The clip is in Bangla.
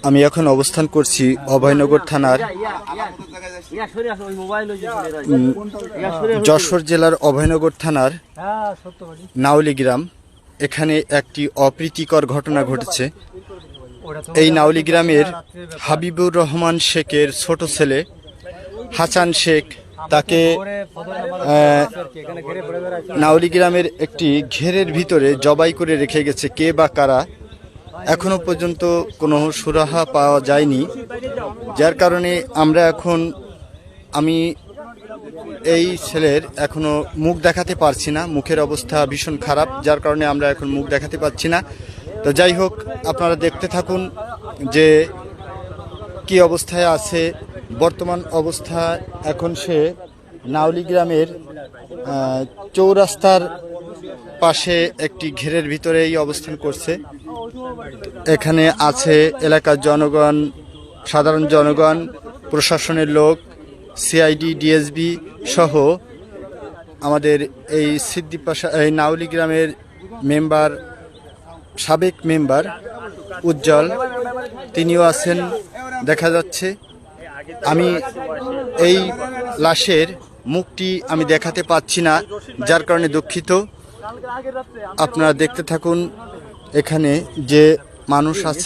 আমি এখন অবস্থান করছি অভয়নগর থানার যশোর জেলার অভয়নগর থানার নাউলি গ্রাম। এখানে একটি অপ্রীতিকর ঘটনা ঘটেছে। এই নাউলি গ্রামের হাবিবুর রহমান শেখের ছোট ছেলে হাসান শেখ, তাকে নাউলি গ্রামের একটি ঘেরের ভিতরে জবাই করে রেখে গেছে কে বা কারা, এখনো পর্যন্ত কোনো সুরাহা পাওয়া যায়নি। যার কারণে আমি এই ছেলের এখনো মুখ দেখাতে পারছি না, মুখের অবস্থা ভীষণ খারাপ, যার কারণে আমরা এখন মুখ দেখাতে পারছি না। তো যাই হোক, আপনারা দেখতে থাকুন যে কি অবস্থায় আছে। বর্তমান অবস্থা এখন সে নাউলি গ্রামের চৌরাস্তার পাশে একটি ঘেরের ভিতরেই অবস্থান করছে। এখানে আছে এলাকার জনগণ, সাধারণ জনগণ, প্রশাসনের লোক, সিআইডি, ডিএসবি সহ আমাদের এই এই নাউলি গ্রামের মেম্বার, সাবেক মেম্বার উজ্জ্বল, তিনিও আছেন দেখা যাচ্ছে। আমি এই লাশের মুখটি আমি দেখাতে পাচ্ছি না, যার কারণে দুঃখিত। আপনারা দেখতে থাকুন এখানে যে মানুষ আছে।